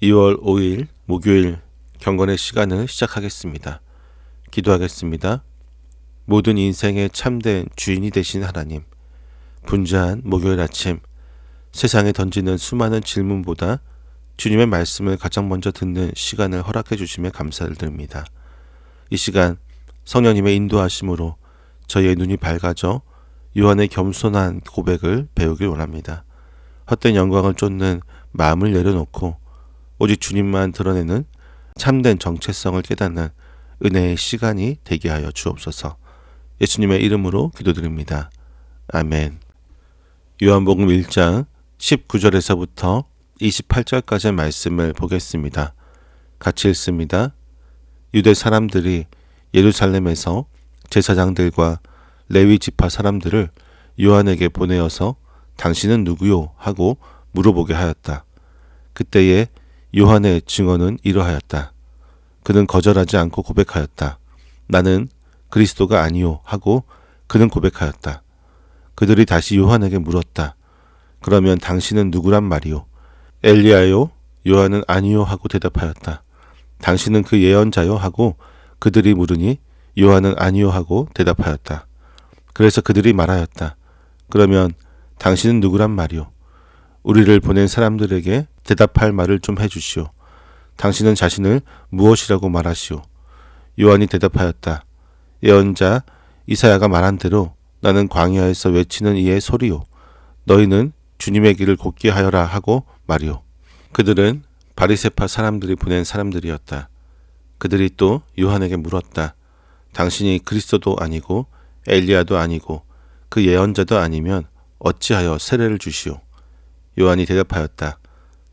2월 5일 목요일 경건의 시간을 시작하겠습니다. 기도하겠습니다. 모든 인생의 참된 주인이 되신 하나님, 분주한 목요일 아침, 세상에 던지는 수많은 질문보다 주님의 말씀을 가장 먼저 듣는 시간을 허락해 주심에 감사를 드립니다. 이 시간 성령님의 인도하심으로 저희의 눈이 밝아져 요한의 겸손한 고백을 배우길 원합니다. 헛된 영광을 쫓는 마음을 내려놓고 오직 주님만 드러내는 참된 정체성을 깨닫는 은혜의 시간이 되게 하여 주옵소서. 예수님의 이름으로 기도드립니다. 아멘. 요한복음 1장 19절에서부터 28절까지의 말씀을 보겠습니다. 같이 읽습니다. 유대 사람들이 예루살렘에서 제사장들과 레위 지파 사람들을 요한에게 보내어서 당신은 누구요? 하고 물어보게 하였다. 그때에 요한의 증언은 이러하였다. 그는 거절하지 않고 고백하였다. 나는 그리스도가 아니요 하고 그는 고백하였다. 그들이 다시 요한에게 물었다. 그러면 당신은 누구란 말이요? 엘리야요? 요한은 아니요 하고 대답하였다. 당신은 그 예언자요? 하고 그들이 물으니 요한은 아니요 하고 대답하였다. 그래서 그들이 말하였다. 그러면 당신은 누구란 말이요? 우리를 보낸 사람들에게 대답할 말을 좀 해주시오. 당신은 자신을 무엇이라고 말하시오? 요한이 대답하였다. 예언자 이사야가 말한 대로 나는 광야에서 외치는 이의 소리요. 너희는 주님의 길을 곧게 하여라 하고 말이오. 그들은 바리새파 사람들이 보낸 사람들이었다. 그들이 또 요한에게 물었다. 당신이 그리스도도 아니고 엘리야도 아니고 그 예언자도 아니면 어찌하여 세례를 주시오? 요한이 대답하였다.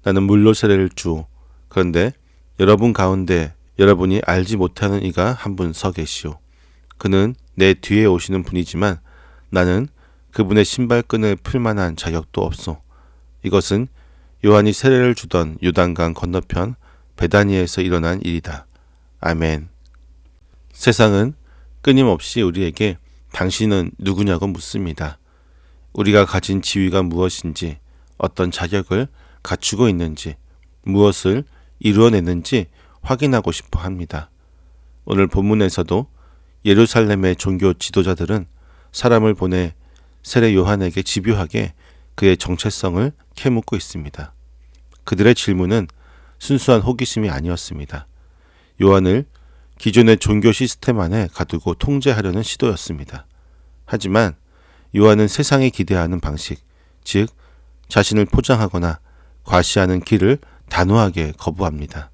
나는 물로 세례를 주오. 그런데 여러분 가운데 여러분이 알지 못하는 이가 한 분 서 계시오. 그는 내 뒤에 오시는 분이지만 나는 그분의 신발끈을 풀 만한 자격도 없소. 이것은 요한이 세례를 주던 요단강 건너편 베다니에서 일어난 일이다. 아멘. 세상은 끊임없이 우리에게 당신은 누구냐고 묻습니다. 우리가 가진 지위가 무엇인지, 어떤 자격을 갖추고 있는지, 무엇을 이루어내는지 확인하고 싶어 합니다. 오늘 본문에서도 예루살렘의 종교 지도자들은 사람을 보내 세례 요한에게 집요하게 그의 정체성을 캐묻고 있습니다. 그들의 질문은 순수한 호기심이 아니었습니다. 요한을 기존의 종교 시스템 안에 가두고 통제하려는 시도였습니다. 하지만 요한은 세상이 기대하는 방식, 즉 자신을 포장하거나 과시하는 길을 단호하게 거부합니다.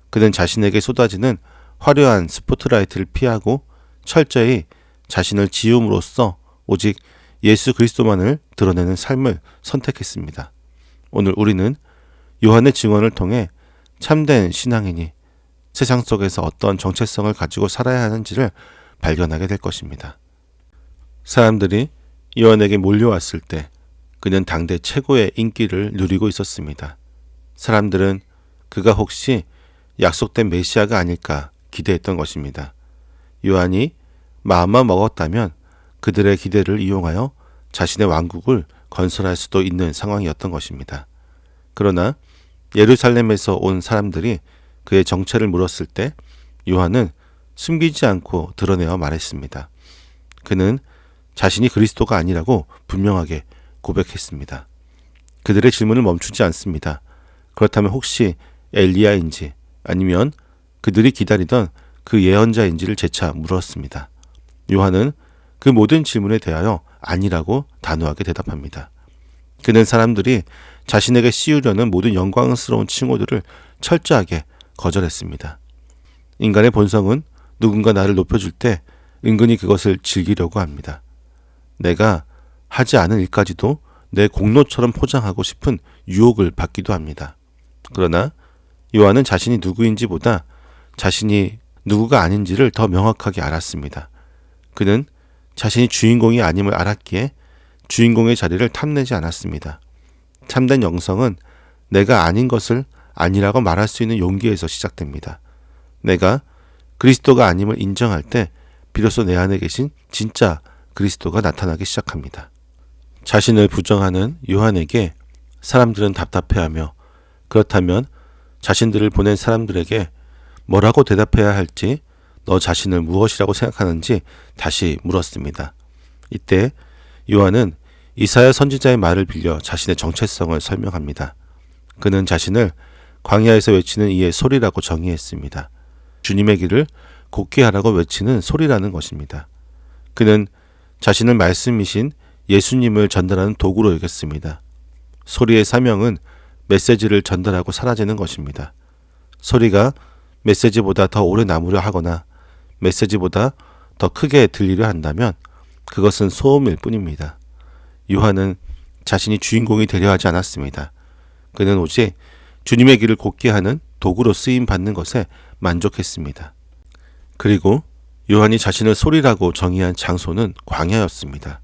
그는 자신에게 쏟아지는 화려한 스포트라이트를 피하고 철저히 자신을 지음으로써 오직 예수 그리스도만을 드러내는 삶을 선택했습니다. 오늘 우리는 요한의 증언을 통해 참된 신앙인이 세상 속에서 어떤 정체성을 가지고 살아야 하는지를 발견하게 될 것입니다. 사람들이 요한에게 몰려왔을 때 그는 당대 최고의 인기를 누리고 있었습니다. 사람들은 그가 혹시 약속된 메시아가 아닐까 기대했던 것입니다. 요한이 마음만 먹었다면 그들의 기대를 이용하여 자신의 왕국을 건설할 수도 있는 상황이었던 것입니다. 그러나 예루살렘에서 온 사람들이 그의 정체를 물었을 때 요한은 숨기지 않고 드러내어 말했습니다. 그는 자신이 그리스도가 아니라고 분명하게 고백했습니다. 그들의 질문을 멈추지 않습니다. 그렇다면 혹시 엘리야인지 아니면 그들이 기다리던 그 예언자인지를 재차 물었습니다. 요한은 그 모든 질문에 대하여 아니라고 단호하게 대답합니다. 그는 사람들이 자신에게 씌우려는 모든 영광스러운 칭호들을 철저하게 거절했습니다. 인간의 본성은 누군가 나를 높여줄 때 은근히 그것을 즐기려고 합니다. 내가 하지 않은 일까지도 내 공로처럼 포장하고 싶은 유혹을 받기도 합니다. 그러나 요한은 자신이 누구인지보다 자신이 누구가 아닌지를 더 명확하게 알았습니다. 그는 자신이 주인공이 아님을 알았기에 주인공의 자리를 탐내지 않았습니다. 참된 영성은 내가 아닌 것을 아니라고 말할 수 있는 용기에서 시작됩니다. 내가 그리스도가 아님을 인정할 때 비로소 내 안에 계신 진짜 그리스도가 나타나기 시작합니다. 자신을 부정하는 요한에게 사람들은 답답해하며 그렇다면 자신들을 보낸 사람들에게 뭐라고 대답해야 할지, 너 자신을 무엇이라고 생각하는지 다시 물었습니다. 이때 요한은 이사야 선지자의 말을 빌려 자신의 정체성을 설명합니다. 그는 자신을 광야에서 외치는 이의 소리라고 정의했습니다. 주님의 길을 곧게 하라고 외치는 소리라는 것입니다. 그는 자신을 말씀이신 예수님을 전달하는 도구로 여겼습니다. 소리의 사명은 메시지를 전달하고 사라지는 것입니다. 소리가 메시지보다 더 오래 남으려 하거나 메시지보다 더 크게 들리려 한다면 그것은 소음일 뿐입니다. 요한은 자신이 주인공이 되려 하지 않았습니다. 그는 오직 주님의 길을 곧게 하는 도구로 쓰임 받는 것에 만족했습니다. 그리고 요한이 자신을 소리라고 정의한 장소는 광야였습니다.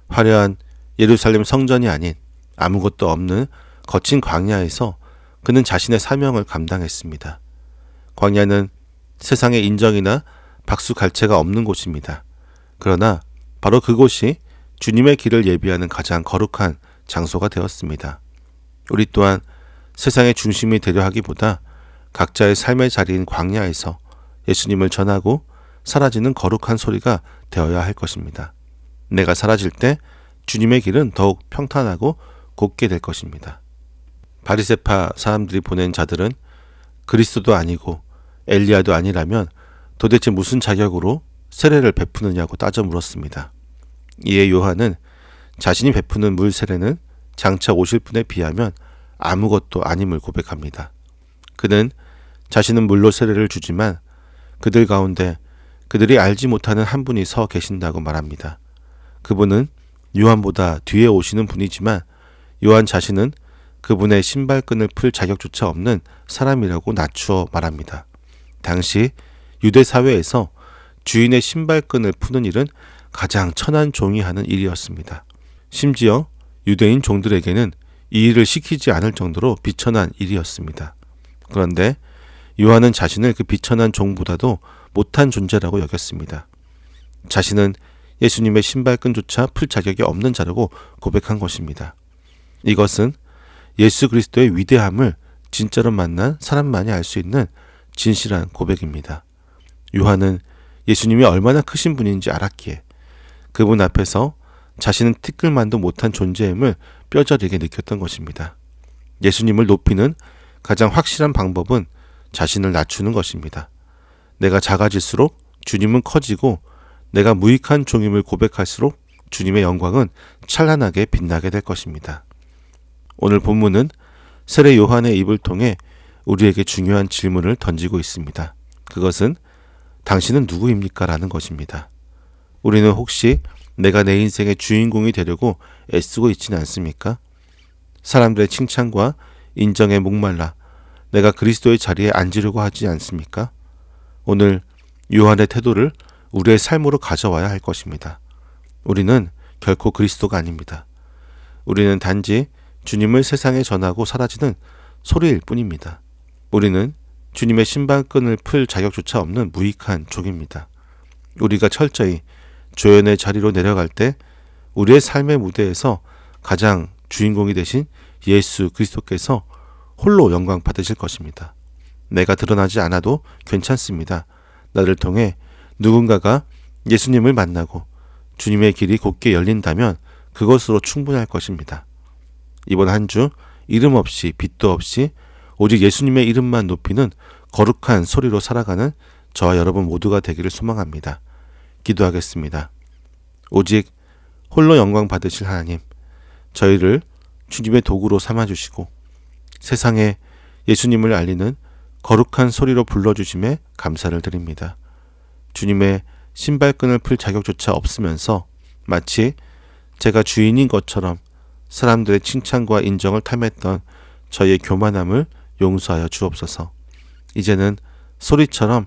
화려한 예루살렘 성전이 아닌 아무것도 없는 거친 광야에서 그는 자신의 사명을 감당했습니다. 광야는 세상의 인정이나 박수갈채가 없는 곳입니다. 그러나 바로 그곳이 주님의 길을 예비하는 가장 거룩한 장소가 되었습니다. 우리 또한 세상의 중심이 되려 하기보다 각자의 삶의 자리인 광야에서 예수님을 전하고 사라지는 거룩한 소리가 되어야 할 것입니다. 내가 사라질 때 주님의 길은 더욱 평탄하고 곧게 될 것입니다. 바리새파 사람들이 보낸 자들은 그리스도도 아니고 엘리야도 아니라면 도대체 무슨 자격으로 세례를 베푸느냐고 따져 물었습니다. 이에 요한은 자신이 베푸는 물 세례는 장차 오실 분에 비하면 아무것도 아님을 고백합니다. 그는 자신은 물로 세례를 주지만 그들 가운데 그들이 알지 못하는 한 분이 서 계신다고 말합니다. 그분은 요한보다 뒤에 오시는 분이지만 요한 자신은 그분의 신발끈을 풀 자격조차 없는 사람이라고 낮추어 말합니다. 당시 유대 사회에서 주인의 신발끈을 푸는 일은 가장 천한 종이 하는 일이었습니다. 심지어 유대인 종들에게는 이 일을 시키지 않을 정도로 비천한 일이었습니다. 그런데 요한은 자신을 그 비천한 종보다도 못한 존재라고 여겼습니다. 자신은 예수님의 신발끈조차 풀 자격이 없는 자라고 고백한 것입니다. 이것은 예수 그리스도의 위대함을 진짜로 만난 사람만이 알 수 있는 진실한 고백입니다. 요한은 예수님이 얼마나 크신 분인지 알았기에 그분 앞에서 자신은 티끌만도 못한 존재임을 뼈저리게 느꼈던 것입니다. 예수님을 높이는 가장 확실한 방법은 자신을 낮추는 것입니다. 내가 작아질수록 주님은 커지고 내가 무익한 종임을 고백할수록 주님의 영광은 찬란하게 빛나게 될 것입니다. 오늘 본문은 세례 요한의 입을 통해 우리에게 중요한 질문을 던지고 있습니다. 그것은 당신은 누구입니까? 라는 것입니다. 우리는 혹시 내가 내 인생의 주인공이 되려고 애쓰고 있지는 않습니까? 사람들의 칭찬과 인정에 목말라 내가 그리스도의 자리에 앉으려고 하지 않습니까? 오늘 요한의 태도를 우리의 삶으로 가져와야 할 것입니다. 우리는 결코 그리스도가 아닙니다. 우리는 단지 주님을 세상에 전하고 사라지는 소리일 뿐입니다. 우리는 주님의 신발끈을 풀 자격조차 없는 무익한 종입니다. 우리가 철저히 조연의 자리로 내려갈 때 우리의 삶의 무대에서 가장 주인공이 되신 예수 그리스도께서 홀로 영광 받으실 것입니다. 내가 드러나지 않아도 괜찮습니다. 나를 통해 누군가가 예수님을 만나고 주님의 길이 곧게 열린다면 그것으로 충분할 것입니다. 이번 한 주 이름 없이 빛도 없이 오직 예수님의 이름만 높이는 거룩한 소리로 살아가는 저와 여러분 모두가 되기를 소망합니다. 기도하겠습니다. 오직 홀로 영광 받으실 하나님, 저희를 주님의 도구로 삼아주시고 세상에 예수님을 알리는 거룩한 소리로 불러주심에 감사를 드립니다. 주님의 신발끈을 풀 자격조차 없으면서 마치 제가 주인인 것처럼 사람들의 칭찬과 인정을 탐했던 저희의 교만함을 용서하여 주옵소서. 이제는 소리처럼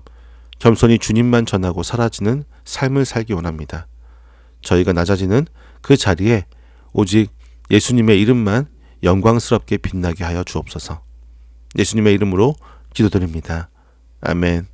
겸손히 주님만 전하고 사라지는 삶을 살기 원합니다. 저희가 낮아지는 그 자리에 오직 예수님의 이름만 영광스럽게 빛나게 하여 주옵소서. 예수님의 이름으로 기도드립니다. 아멘.